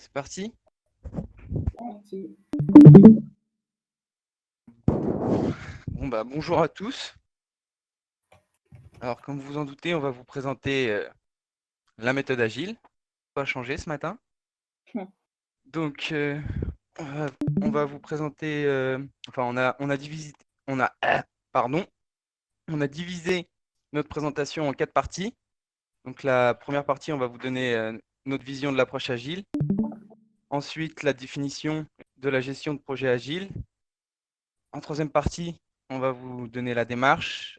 C'est parti? Merci. Bon bah bonjour à tous. Alors comme vous en doutez, on va vous présenter la méthode agile. Pas changé ce matin. Hmm. Donc on va, on va vous présenter. Enfin on a divisé. On a pardon. On a divisé notre présentation en 4 parties. Donc la première partie, on va vous donner notre vision de l'approche agile. Ensuite, la définition de la gestion de projet agile. En troisième partie, on va vous donner la démarche.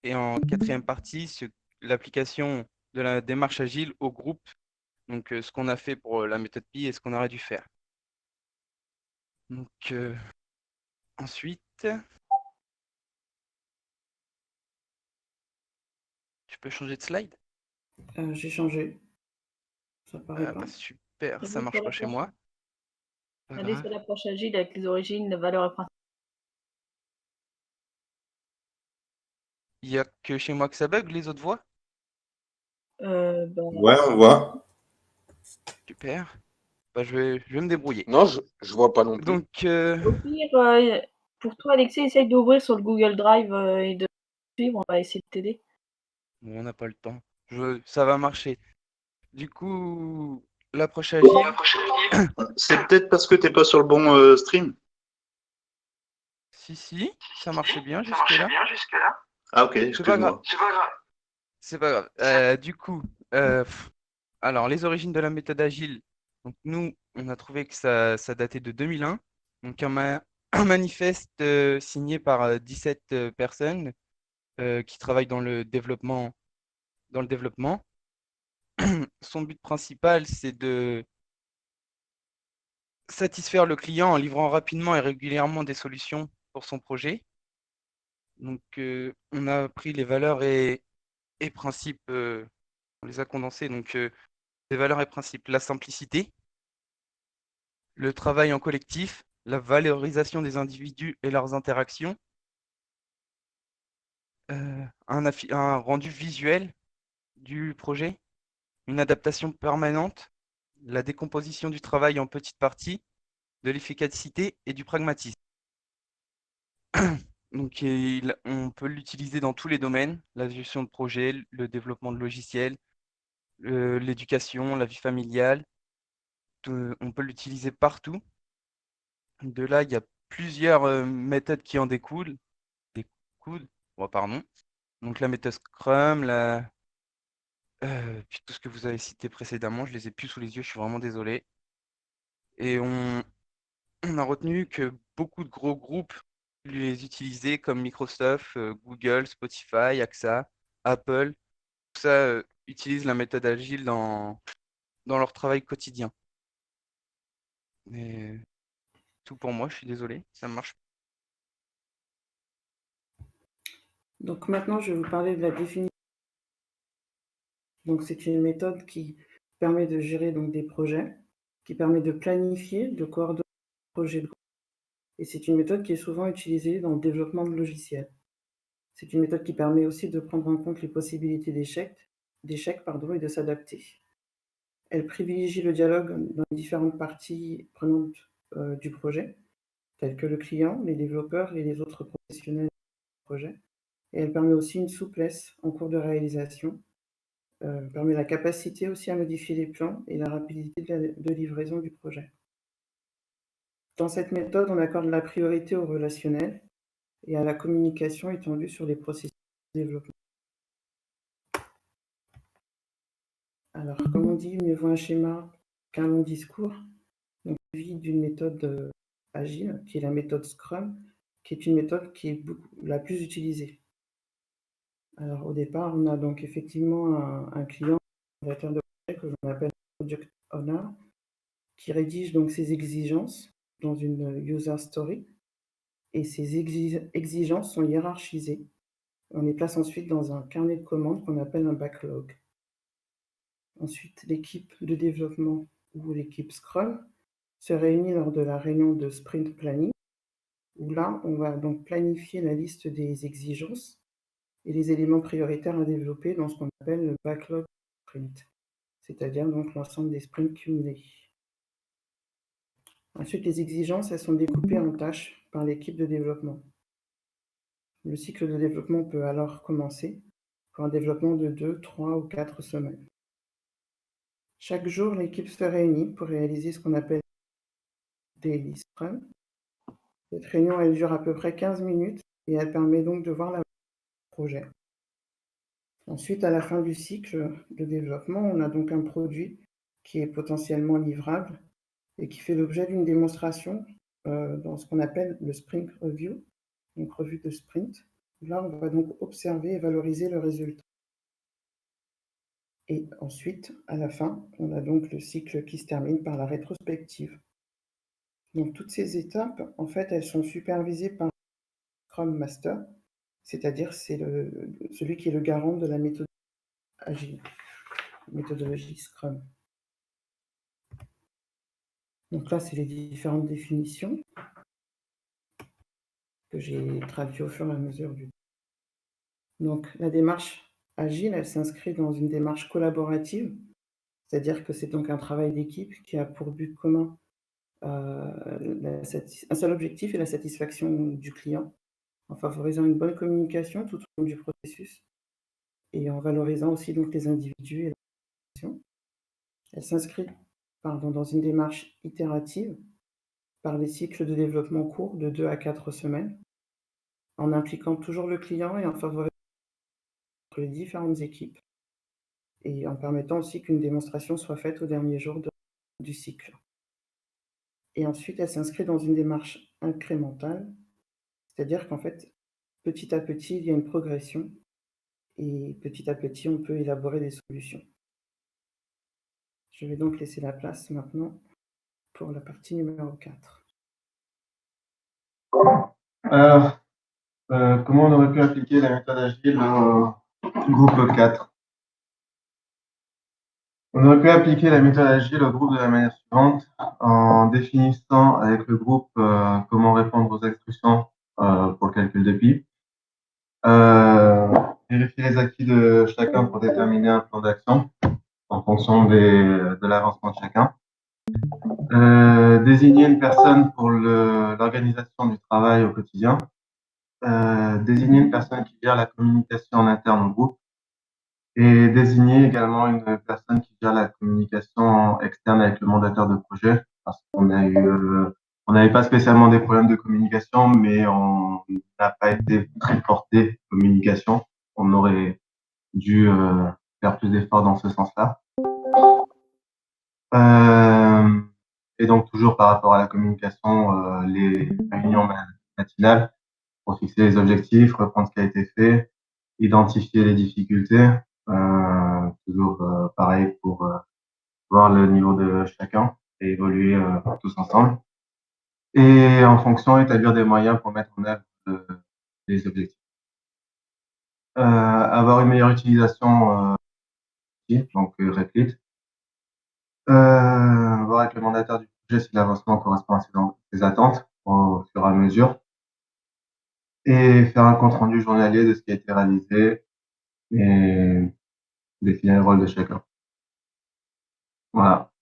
Et en quatrième partie, l'application de la démarche agile au groupe. Donc, ce qu'on a fait pour la méthode PI et ce qu'on aurait dû faire. Donc, ensuite, tu peux changer de slide? J'ai changé. Ça paraît pas. Super, ça Allez marche sur pas chez l'approche moi. Pas allez grave. sur l'approche agile avec les origines, les valeurs et principes. Il n'y a que chez moi que ça bug, les autres voient? Ben, Ouais, on voit. Super. Bah, je vais me débrouiller. Non, je vois pas non plus. Donc, au pire, pour toi, Alexis, essaye d'ouvrir sur le Google Drive et de suivre. On va essayer de t'aider. bon, on n'a pas le temps. Ça va marcher. Du coup, l'approche agile, C'est peut-être parce que t'es pas sur le bon stream. si, ça marchait bien jusque-là. Ah ok, C'est pas grave. excuse-moi. C'est pas grave. Du coup, alors les origines de la méthode agile. Donc nous, on a trouvé que ça datait de 2001. Donc un manifeste signé par 17 personnes qui travaillent dans le développement. Son but principal, c'est de satisfaire le client en livrant rapidement et régulièrement des solutions pour son projet. Donc on a pris les valeurs et principes, on les a condensés. Donc les valeurs et principes, la simplicité, le travail en collectif, la valorisation des individus et leurs interactions, un rendu visuel du projet, une adaptation permanente, la décomposition du travail en petites parties, de l'efficacité et du pragmatisme. Donc, on peut l'utiliser dans tous les domaines, la gestion de projet, le développement de logiciels, l'éducation, la vie familiale. On peut l'utiliser partout. De là, il y a plusieurs méthodes qui en découlent. Découlent, oh, pardon. Donc, la méthode Scrum, puis tout ce que vous avez cité précédemment, je les ai plus sous les yeux, je suis vraiment désolé. Et on a retenu que beaucoup de gros groupes les utilisaient comme Microsoft, Google, Spotify, AXA, Apple. Tout ça utilisent la méthode agile dans leur travail quotidien. Et tout pour moi, je suis désolé, ça marche. Donc maintenant, je vais vous parler de la définition. Donc c'est une méthode qui permet de gérer donc des projets, qui permet de planifier, de coordonner les projets de groupe. Et c'est une méthode qui est souvent utilisée dans le développement de logiciels. C'est une méthode qui permet aussi de prendre en compte les possibilités d'échecs et de s'adapter. Elle privilégie le dialogue dans les différentes parties prenantes du projet, telles que le client, les développeurs et les autres professionnels du projet. Et elle permet aussi une souplesse en cours de réalisation, permet la capacité aussi à modifier les plans et la rapidité de livraison du projet. Dans cette méthode, on accorde la priorité au relationnel et à la communication étendue sur les processus de développement. Alors, comme on dit, mieux vaut un schéma qu'un long discours. Donc, suivi d'une méthode agile, qui est la méthode Scrum, qui est une méthode qui est la plus utilisée. Alors, au départ, on a donc effectivement un client, un créateur de projet que l'on appelle Project Owner, qui rédige donc ses exigences dans une user story. Et ces exigences sont hiérarchisées. On les place ensuite dans un carnet de commandes qu'on appelle un backlog. Ensuite, l'équipe de développement ou l'équipe Scrum se réunit lors de la réunion de sprint planning, où là, on va donc planifier la liste des exigences et les éléments prioritaires à développer dans ce qu'on appelle le backlog sprint, c'est-à-dire donc l'ensemble des sprints cumulés. Ensuite, les exigences, elles sont découpées en tâches par l'équipe de développement. Le cycle de développement peut alors commencer pour un développement de 2, 3 ou 4 semaines. Chaque jour, l'équipe se réunit pour réaliser ce qu'on appelle Daily Scrum. Cette réunion, elle dure à peu près 15 minutes et elle permet donc de voir l'avancée du projet. Ensuite, à la fin du cycle de développement, on a donc un produit qui est potentiellement livrable et qui fait l'objet d'une démonstration dans ce qu'on appelle le Sprint Review, donc revue de sprint. Là, on va donc observer et valoriser le résultat. Et ensuite, à la fin, on a donc le cycle qui se termine par la rétrospective. Donc toutes ces étapes, en fait, elles sont supervisées par Scrum Master, c'est-à-dire c'est celui qui est le garant de la méthode agile, méthodologie Scrum. Donc là, c'est les différentes définitions que j'ai traduites au fur et à mesure du temps. Donc la démarche agile, elle s'inscrit dans une démarche collaborative, c'est-à-dire que c'est donc un travail d'équipe qui a pour but commun un seul objectif est la satisfaction du client, en favorisant une bonne communication tout au long du processus et en valorisant aussi donc les individus et la relation. Elle s'inscrit dans une démarche itérative par des cycles de développement courts de 2 à 4 semaines, en impliquant toujours le client et en favorisant les différentes équipes et en permettant aussi qu'une démonstration soit faite au dernier jour du cycle. Et ensuite, elle s'inscrit dans une démarche incrémentale, c'est-à-dire qu'en fait, petit à petit, il y a une progression et petit à petit, on peut élaborer des solutions. Je vais donc laisser la place maintenant pour la partie numéro 4. Alors, comment on aurait pu appliquer la méthode agile au groupe 4? On aurait pu appliquer la méthode agile au groupe de la manière suivante, en définissant avec le groupe comment répondre aux instructions pour le calcul de PIB, vérifier les acquis de chacun pour déterminer un plan d'action en fonction de l'avancement de chacun, désigner une personne pour l'organisation du travail au quotidien, désigner une personne qui gère la communication en interne au groupe et désigner également une personne qui gère la communication externe avec le mandataire de projet parce qu'on a on n'avait pas spécialement des problèmes de communication, mais on n'a pas été très porté communication. On aurait dû faire plus d'efforts dans ce sens-là. Et donc toujours par rapport à la communication, les réunions matinales pour fixer les objectifs, reprendre ce qui a été fait, identifier les difficultés, toujours pareil pour voir le niveau de chacun et évoluer tous ensemble. Et en fonction, établir des moyens pour mettre en œuvre les objectifs. Avoir une meilleure utilisation donc Replit. Voir avec le mandataire du projet si l'avancement correspond à ses attentes au fur et à mesure. Et faire un compte rendu journalier de ce qui a été réalisé et définir le rôle de chacun. Voilà.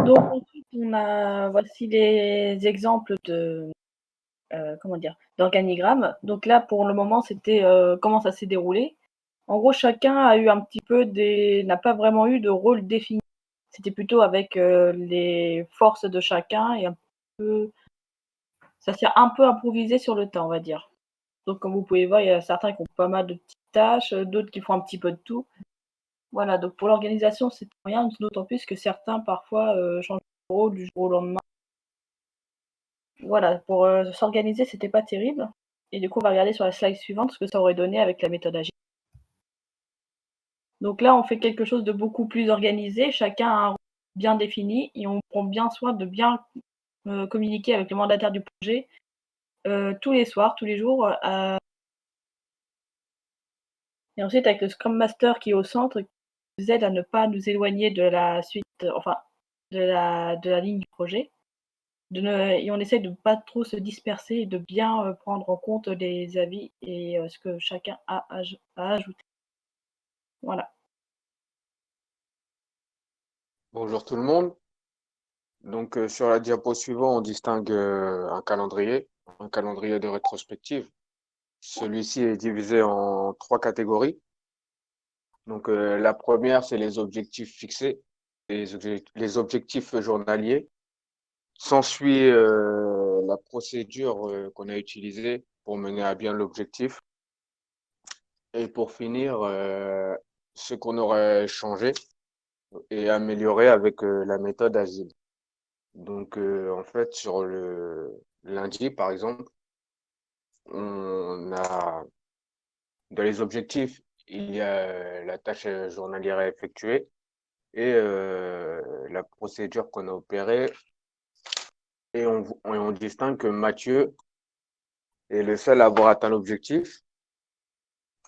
Donc ensuite, voici les exemples de d'organigramme. Donc là, pour le moment, c'était comment ça s'est déroulé. En gros, chacun a eu un petit peu n'a pas vraiment eu de rôle défini. C'était plutôt avec les forces de chacun et ça s'est un peu improvisé sur le tas, on va dire. Donc comme vous pouvez voir, il y a certains qui ont pas mal de petites tâches, d'autres qui font un petit peu de tout. Voilà, donc pour l'organisation, c'est rien, d'autant plus que certains parfois changent de rôle du jour au lendemain. Voilà, pour s'organiser, c'était pas terrible. Et du coup, on va regarder sur la slide suivante ce que ça aurait donné avec la méthode agile. Donc là, on fait quelque chose de beaucoup plus organisé. Chacun a un rôle bien défini et on prend bien soin de bien communiquer avec le mandataire du projet tous les soirs, tous les jours. Et ensuite, avec le Scrum Master qui est au centre, qui nous aide à ne pas nous éloigner de la suite, de la ligne du projet. Et on essaie de ne pas trop se disperser et de bien prendre en compte les avis et ce que chacun a à ajouter. Voilà. Bonjour tout le monde. Donc sur la diapo suivante, on distingue un calendrier de rétrospective. Celui-ci est divisé en 3 catégories. Donc la première, c'est les objectifs fixés, les objectifs journaliers. S'ensuit la procédure qu'on a utilisée pour mener à bien l'objectif. Et pour finir, ce qu'on aurait changé et amélioré avec la méthode agile. Donc, en fait, sur le lundi, par exemple, on a dans les objectifs, il y a la tâche journalière à effectuer et la procédure qu'on a opérée. Et on distingue que Mathieu est le seul à avoir atteint l'objectif.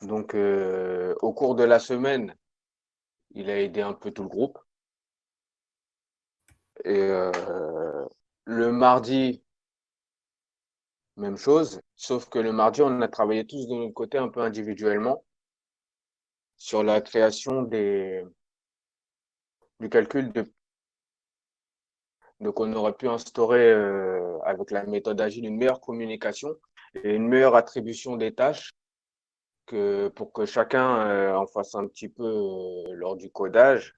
Donc, au cours de la semaine, il a aidé un peu tout le groupe. Et le mardi, même chose, sauf que le mardi, on a travaillé tous de notre côté un peu individuellement sur la création du calcul de. Donc, on aurait pu instaurer avec la méthode agile une meilleure communication et une meilleure attribution des tâches pour que chacun en fasse un petit peu lors du codage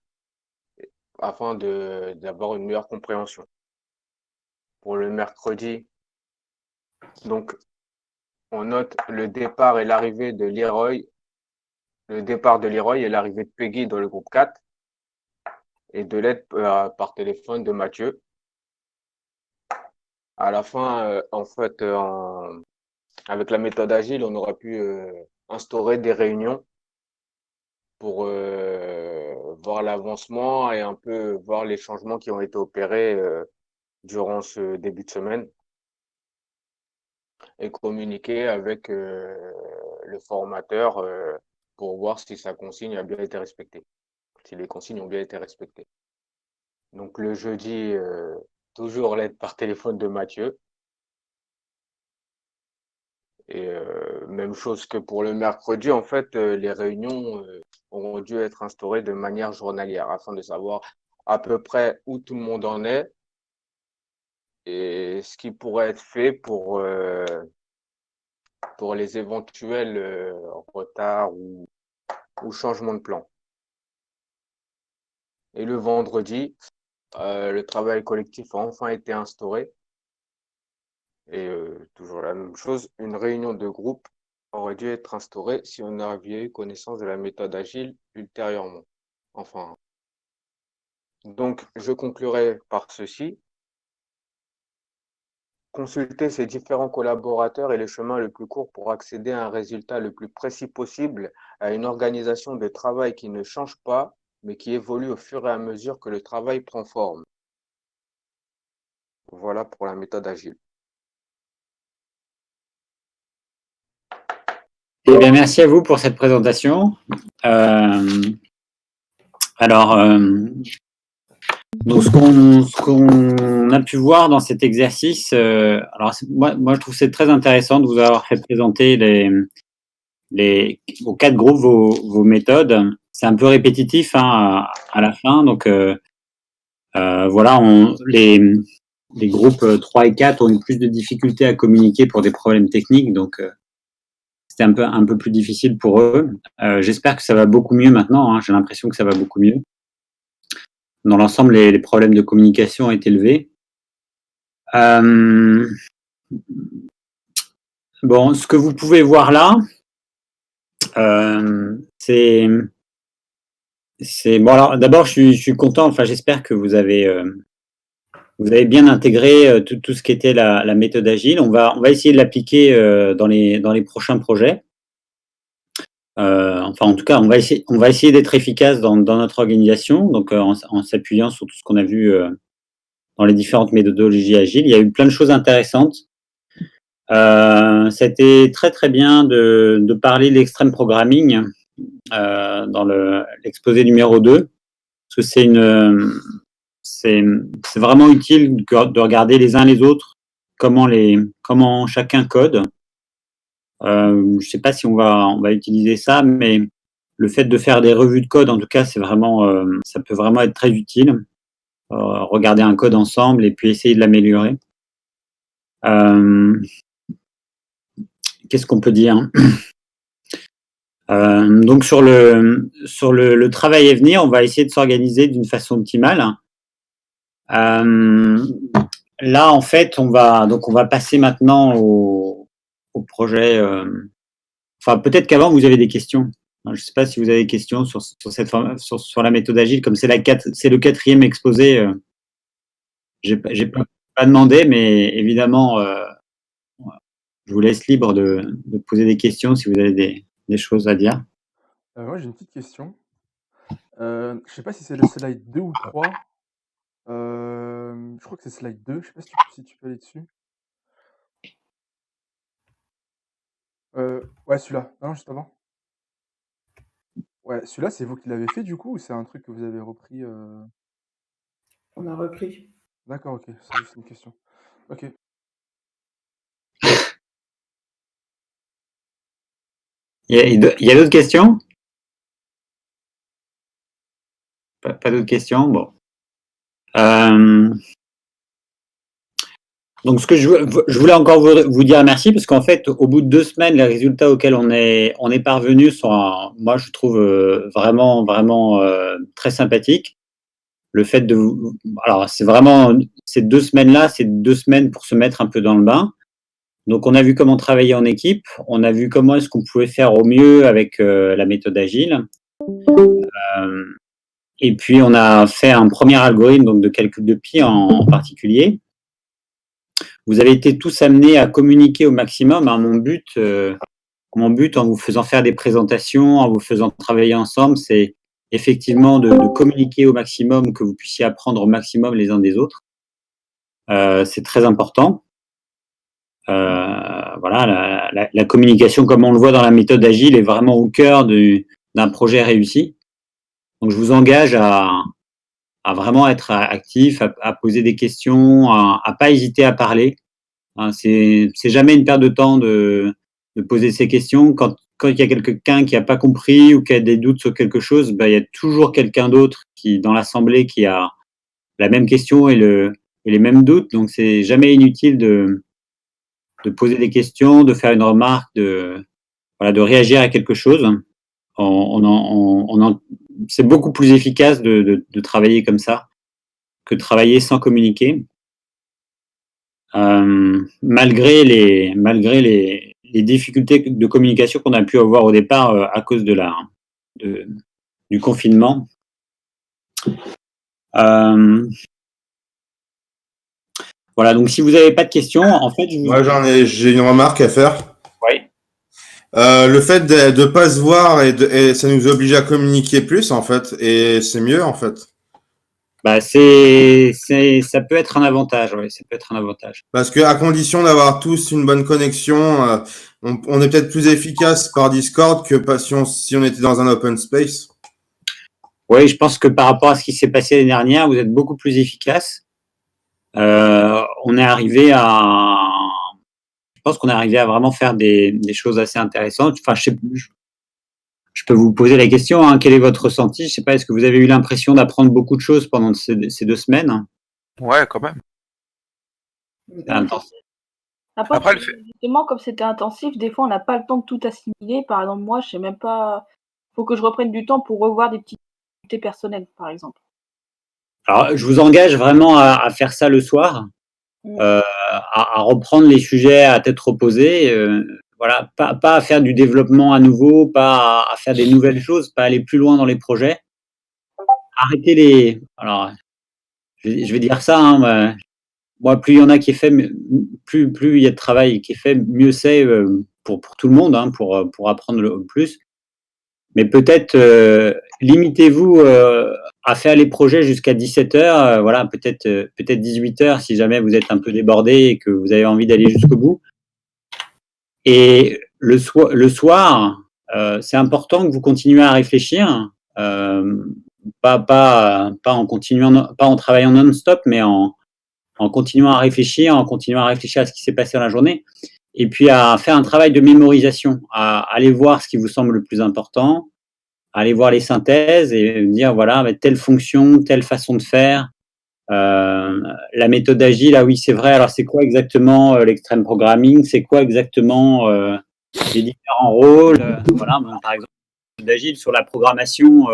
afin d'avoir une meilleure compréhension. Pour le mercredi, donc, on note le départ et l'arrivée de Leroy, le départ de Leroy et l'arrivée de Peggy dans le groupe 4 et de l'aide par téléphone de Mathieu. À la fin, en fait, avec la méthode agile, on aurait pu instaurer des réunions pour voir l'avancement et un peu voir les changements qui ont été opérés durant ce début de semaine et communiquer avec le formateur pour voir si sa consigne a bien été respectée, si les consignes ont bien été respectées. Donc le jeudi, toujours l'aide par téléphone de Mathieu. Et même chose que pour le mercredi, en fait, les réunions auront dû être instaurées de manière journalière afin de savoir à peu près où tout le monde en est et ce qui pourrait être fait pour les éventuels retards ou changements de plan. Et le vendredi, le travail collectif a enfin été instauré. Et toujours la même chose, une réunion de groupe aurait dû être instaurée si on avait eu connaissance de la méthode agile ultérieurement. Enfin, donc je conclurai par ceci. Consulter ces différents collaborateurs est le chemin le plus court pour accéder à un résultat le plus précis possible, à une organisation de travail qui ne change pas, mais qui évolue au fur et à mesure que le travail prend forme. Voilà pour la méthode agile. Eh bien, merci à vous pour cette présentation. Donc, ce qu'on a pu voir dans cet exercice, moi, je trouve que c'est très intéressant de vous avoir fait présenter aux 4 groupes vos méthodes. C'est un peu répétitif à la fin, donc voilà, les groupes 3 et 4 ont eu plus de difficultés à communiquer pour des problèmes techniques, donc c'était un peu plus difficile pour eux. J'espère que ça va beaucoup mieux maintenant, j'ai l'impression que ça va beaucoup mieux. Dans l'ensemble, les problèmes de communication ont été levés. Bon, ce que vous pouvez voir là, c'est bon. Alors, d'abord, je suis content. Enfin, j'espère que vous avez bien intégré tout ce qui était la méthode agile. On va essayer de l'appliquer dans les prochains projets. Enfin, en tout cas, on va essayer d'être efficace dans notre organisation, donc en s'appuyant sur tout ce qu'on a vu dans les différentes méthodologies agiles. Il y a eu plein de choses intéressantes. C'était très très bien de parler de l'extreme programming dans l'exposé numéro 2, parce que c'est vraiment utile de regarder les uns les autres comment chacun code. Je ne sais pas si on va utiliser ça, mais le fait de faire des revues de code, en tout cas, c'est vraiment, ça peut vraiment être très utile. regarder un code ensemble et puis essayer de l'améliorer. Qu'est-ce qu'on peut dire? Donc sur le travail à venir, on va essayer de s'organiser d'une façon optimale. Là, en fait, on va passer maintenant au projet. Enfin, peut-être qu'avant vous avez des questions. Je ne sais pas si vous avez des questions sur sur la méthode agile, comme c'est le 4e exposé. J'ai pas demandé, mais évidemment, je vous laisse libre de poser des questions si vous avez des choses à dire. Moi, j'ai une petite question. Je sais pas si c'est le slide 2 ou 3. Je crois que c'est slide 2. Je sais pas si tu peux aller dessus. Ouais, celui-là. Non, juste avant. Ouais, celui-là, c'est vous qui l'avez fait du coup ou c'est un truc que vous avez repris On a repris. D'accord, ok. C'est juste une question. Ok. Il y a d'autres questions? Pas d'autres questions? Bon. Donc, ce que je voulais encore vous dire merci, parce qu'en fait, au bout de 2 semaines, les résultats auxquels on est parvenu sont, moi, je trouve vraiment très sympathiques. Le fait alors, c'est vraiment ces 2 semaines-là, c'est 2 semaines pour se mettre un peu dans le bain. Donc, on a vu comment travailler en équipe, on a vu comment est-ce qu'on pouvait faire au mieux avec la méthode agile. Et puis, on a fait un premier algorithme donc de calcul de pi en particulier. Vous avez été tous amenés à communiquer au maximum. Mon but, en vous faisant faire des présentations, en vous faisant travailler ensemble, c'est effectivement de communiquer au maximum, que vous puissiez apprendre au maximum les uns des autres. C'est très important. Voilà, la communication, comme on le voit dans la méthode agile, est vraiment au cœur d'un projet réussi. Donc, je vous engage à vraiment être actif, à poser des questions, à pas hésiter à parler. C'est jamais une perte de temps de poser ces questions. Quand il y a quelqu'un qui n'a pas compris ou qui a des doutes sur quelque chose, il y a toujours quelqu'un d'autre dans l'assemblée qui a la même question et les mêmes doutes. Donc, c'est jamais inutile de poser des questions, de faire une remarque, de réagir à quelque chose. C'est beaucoup plus efficace de travailler comme ça que de travailler sans communiquer. Malgré les difficultés de communication qu'on a pu avoir au départ à cause du confinement. Voilà, donc si vous n'avez pas de questions, en fait, Moi, j'ai une remarque à faire. Oui. Le fait de pas se voir et ça nous oblige à communiquer plus, en fait, et c'est mieux, en fait. Ça peut être un avantage, oui, ça peut être un avantage. Parce que à condition d'avoir tous une bonne connexion, on est peut-être plus efficace par Discord que si on était dans un open space. Oui, je pense que par rapport à ce qui s'est passé l'année dernière, vous êtes beaucoup plus efficace. On est arrivé je pense qu'on est arrivé à vraiment faire des choses assez intéressantes. Enfin, je peux vous poser la question, hein, quel est votre ressenti? Je ne sais pas, est-ce que vous avez eu l'impression d'apprendre beaucoup de choses pendant ces 2 semaines? Ouais, quand même. C'est intense. Après, justement, comme c'était intensif, des fois, on n'a pas le temps de tout assimiler. Par exemple, moi, je sais même pas. Il faut que je reprenne du temps pour revoir des petites activités personnelles, par exemple. Alors, je vous engage vraiment à faire ça le soir, à reprendre les sujets à tête reposée. Voilà, pas à faire du développement à nouveau, pas à faire des nouvelles choses, pas aller plus loin dans les projets. Arrêtez alors, je vais dire ça, hein, moi, plus il y en a qui est fait, plus il y a de travail qui est fait, mieux c'est pour tout le monde, hein, pour apprendre le plus. Mais peut-être limitez-vous à faire les projets jusqu'à 17h, voilà, peut-être 18h si jamais vous êtes un peu débordé et que vous avez envie d'aller jusqu'au bout. Et le soir, c'est important que vous continuez à réfléchir, pas en travaillant non-stop, mais en continuant à réfléchir, à ce qui s'est passé dans la journée, et puis à faire un travail de mémorisation, à aller voir ce qui vous semble le plus important, à aller voir les synthèses et dire, voilà, telle fonction, telle façon de faire, La méthode agile, ah oui, c'est vrai. Alors, c'est quoi exactement l'extreme programming? C'est quoi exactement les différents rôles? Voilà, bon, par exemple, d'agile sur la programmation,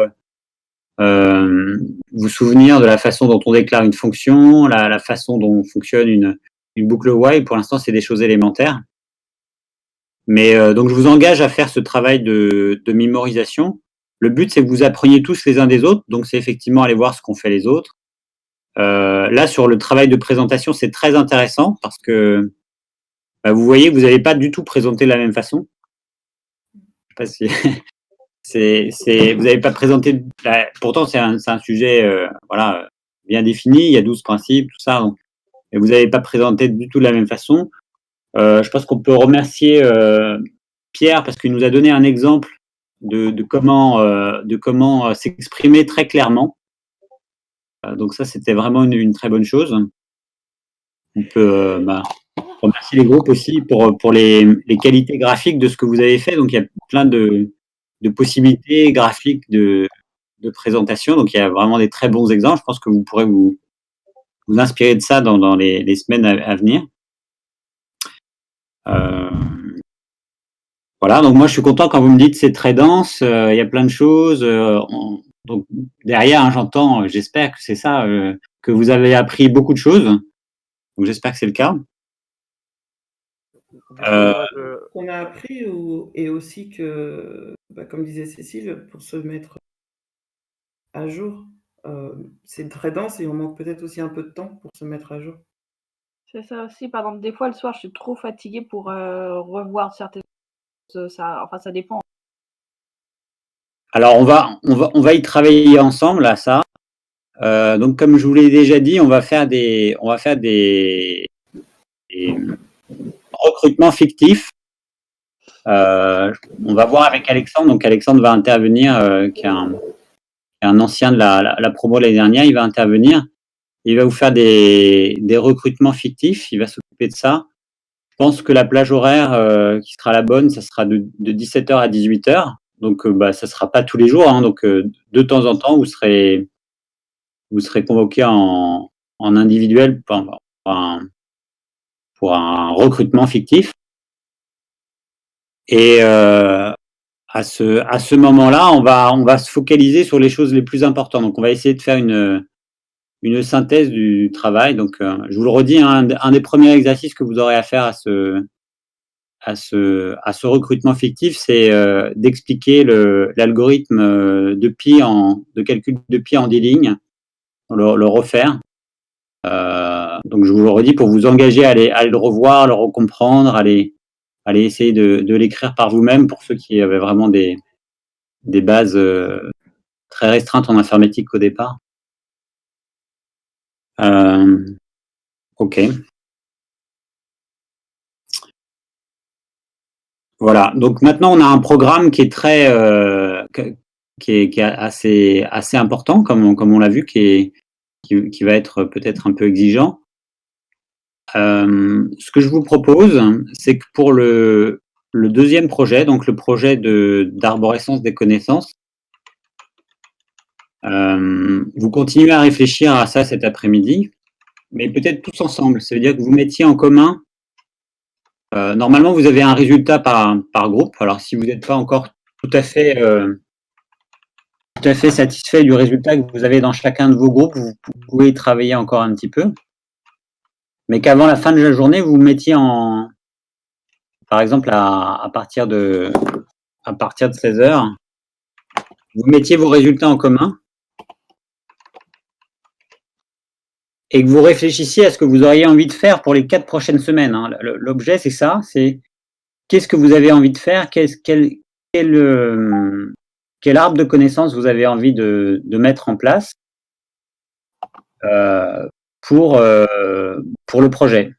vous vous souvenir de la façon dont on déclare une fonction, la façon dont fonctionne une boucle while. Pour l'instant, c'est des choses élémentaires. Mais donc, je vous engage à faire ce travail de mémorisation. Le but, c'est que vous appreniez tous les uns des autres. Donc, c'est effectivement aller voir ce qu'ont fait les autres. Là, sur le travail de présentation, c'est très intéressant parce que vous voyez que vous n'allez pas du tout présenter de la même façon. Je sais pas si vous n'avez pas présenté. Pourtant, c'est un sujet voilà, bien défini. Il y a 12 principes, tout ça. Donc, et vous n'avez pas présenté du tout de la même façon. Je pense qu'on peut remercier Pierre parce qu'il nous a donné un exemple de comment s'exprimer très clairement. Donc ça, c'était vraiment une très bonne chose. On peut remercier les groupes aussi pour les qualités graphiques de ce que vous avez fait. Donc il y a plein de possibilités graphiques de présentation. Donc il y a vraiment des très bons exemples. Je pense que vous pourrez vous inspirer de ça dans les semaines à venir. Voilà, donc moi je suis content quand vous me dites c'est très dense, il y a plein de choses. Donc derrière, hein, j'entends, j'espère que c'est ça, que vous avez appris beaucoup de choses. Donc j'espère que c'est le cas. Qu'on a appris et aussi que, comme disait Cécile, pour se mettre à jour, c'est très dense et on manque peut-être aussi un peu de temps pour se mettre à jour. C'est ça aussi. Par exemple, des fois, le soir, je suis trop fatiguée pour revoir certaines choses. Ça dépend. Alors on va y travailler ensemble à ça. Donc comme je vous l'ai déjà dit, on va faire des recrutements fictifs. On va voir avec Alexandre. Donc Alexandre va intervenir, qui est un ancien de la promo l'année dernière. Il va intervenir. Il va vous faire des recrutements fictifs. Il va s'occuper de ça. Je pense que la plage horaire qui sera la bonne, ça sera de 17h à 18h. Donc, ça sera pas tous les jours. Hein. Donc, de temps en temps, vous serez convoqué en individuel pour un recrutement fictif. Et à ce moment-là, on va se focaliser sur les choses les plus importantes. Donc, on va essayer de faire une synthèse du travail. Donc, je vous le redis, hein, un des premiers exercices que vous aurez à faire à ce recrutement fictif, c'est d'expliquer l'algorithme de calcul de pi en 10 lignes, le refaire. Donc, je vous le redis pour vous engager à aller le revoir, le recomprendre, aller essayer de l'écrire par vous-même pour ceux qui avaient vraiment des bases très restreintes en informatique au départ. Ok. Voilà. Donc maintenant, on a un programme qui est très, qui est assez important, comme on l'a vu, qui va être peut-être un peu exigeant. Ce que je vous propose, c'est que pour le deuxième projet, donc le projet d'arborescence des connaissances, vous continuez à réfléchir à ça cet après-midi, mais peut-être tous ensemble. Ça veut dire que vous mettiez en commun. Normalement, vous avez un résultat par groupe. Alors, si vous n'êtes pas encore tout à fait satisfait du résultat que vous avez dans chacun de vos groupes, vous pouvez y travailler encore un petit peu. Mais qu'avant la fin de la journée, vous mettiez par exemple, à partir de 16h, vous mettiez vos résultats en commun et que vous réfléchissiez à ce que vous auriez envie de faire pour les 4 prochaines semaines. Hein. L'objet, c'est ça, c'est qu'est-ce que vous avez envie de faire, quel arbre de connaissances vous avez envie de mettre en place pour le projet.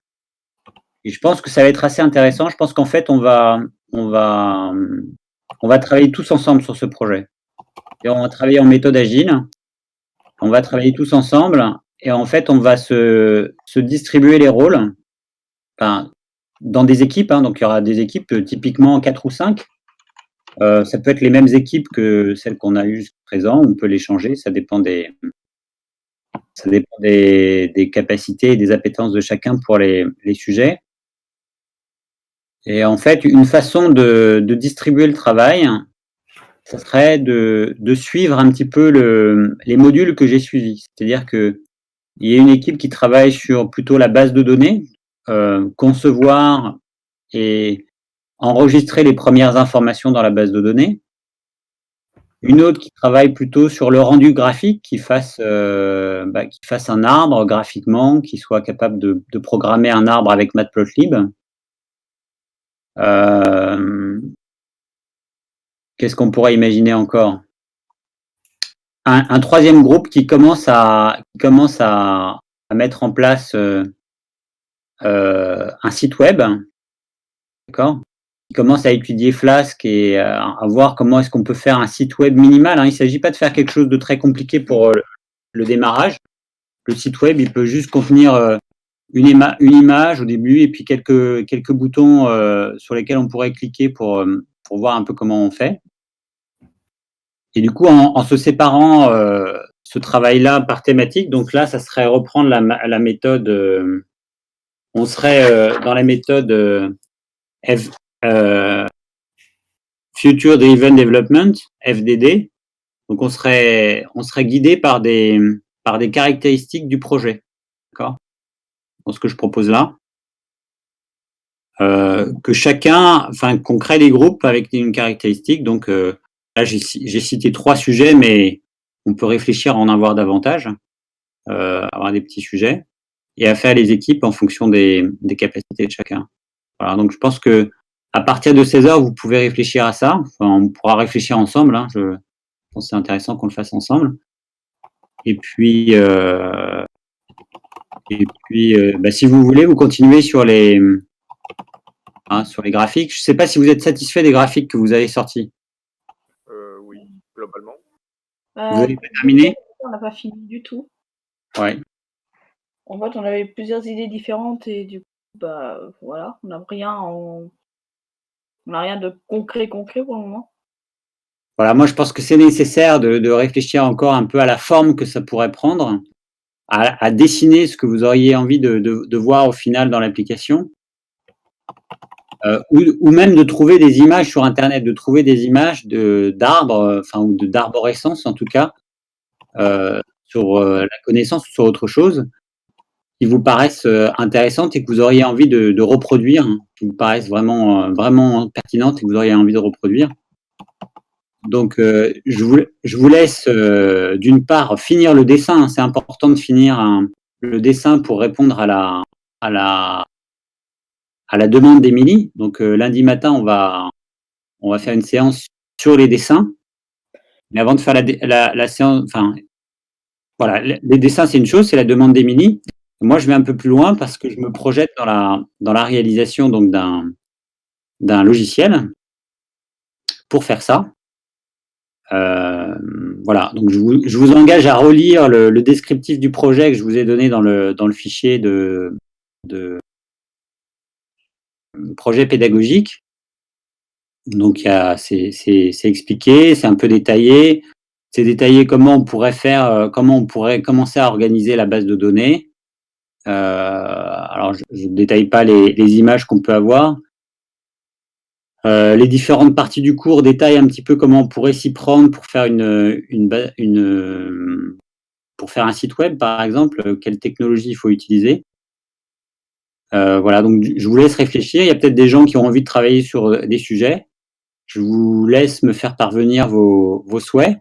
Et je pense que ça va être assez intéressant. Je pense qu'en fait, on va travailler tous ensemble sur ce projet. Et on va travailler en méthode agile. On va travailler tous ensemble. Et en fait, on va se distribuer les rôles dans des équipes. Hein. Donc, il y aura des équipes, typiquement 4 ou 5. Ça peut être les mêmes équipes que celles qu'on a eues jusqu'à présent. On peut les changer. Ça dépend des Ça dépend des capacités et des appétences de chacun pour les sujets. Et en fait, une façon de distribuer le travail, ça serait de suivre un petit peu les modules que j'ai suivis. C'est-à-dire qu'il y a une équipe qui travaille sur plutôt la base de données, concevoir et enregistrer les premières informations dans la base de données. Une autre qui travaille plutôt sur le rendu graphique, qui fasse un arbre graphiquement, qui soit capable de programmer un arbre avec Matplotlib. Qu'est-ce qu'on pourrait imaginer encore? Un troisième groupe qui commence à mettre en place un site web, d'accord? Qui commence à étudier Flask et à voir comment est-ce qu'on peut faire un site web minimal, hein. Il ne s'agit pas de faire quelque chose de très compliqué pour le démarrage. Le site web, il peut juste contenir une image au début et puis quelques boutons sur lesquels on pourrait cliquer pour voir un peu comment on fait. Et du coup, en se séparant ce travail-là par thématique, donc là, ça serait reprendre la méthode, on serait dans la méthode Future Driven Development, FDD. Donc, on serait guidé par des caractéristiques du projet. D'accord? Dans ce que je propose là. Que chacun, qu'on crée des groupes avec une caractéristique. Donc, là, j'ai cité 3 sujets, mais on peut réfléchir à en avoir davantage, avoir des petits sujets, et à faire les équipes en fonction des capacités de chacun. Voilà, donc je pense que à partir de 16 heures, vous pouvez réfléchir à ça. Enfin, on pourra réfléchir ensemble. Hein, je pense que c'est intéressant qu'on le fasse ensemble. Et puis, si vous voulez, vous continuez sur les graphiques. Je ne sais pas si vous êtes satisfait des graphiques que vous avez sortis. Oui, globalement. Vous avez pas terminé? On n'a pas fini du tout. Ouais. En fait, on avait plusieurs idées différentes et du coup, voilà, on n'a rien de concret pour le moment. Voilà, moi je pense que c'est nécessaire de réfléchir encore un peu à la forme que ça pourrait prendre, à dessiner ce que vous auriez envie de voir au final dans l'application, ou même de trouver des images sur Internet, de trouver des images d'arbres, ou d'arborescence en tout cas, sur la connaissance ou sur autre chose, qui vous paraissent intéressantes et que vous auriez envie de reproduire, hein, qui vous paraissent vraiment, vraiment pertinentes et que vous auriez envie de reproduire. Donc, je vous laisse d'une part finir le dessin. Hein, c'est important de finir le dessin pour répondre à la demande d'Émilie. Donc, lundi matin, on va faire une séance sur les dessins. Mais avant de faire la séance, voilà, les dessins, c'est une chose, c'est la demande d'Émilie. Moi, je vais un peu plus loin parce que je me projette dans la réalisation donc d'un logiciel pour faire ça. Voilà, donc je vous engage à relire le descriptif du projet que je vous ai donné dans le fichier de projet pédagogique. Donc c'est expliqué, c'est un peu détaillé. C'est détaillé comment on pourrait commencer à organiser la base de données. Alors je ne détaille pas les images qu'on peut avoir. Les différentes parties du cours détaillent un petit peu comment on pourrait s'y prendre pour faire pour faire un site web, par exemple, quelle technologie il faut utiliser. Voilà, donc je vous laisse réfléchir. Il y a peut-être des gens qui ont envie de travailler sur des sujets. Je vous laisse me faire parvenir vos souhaits.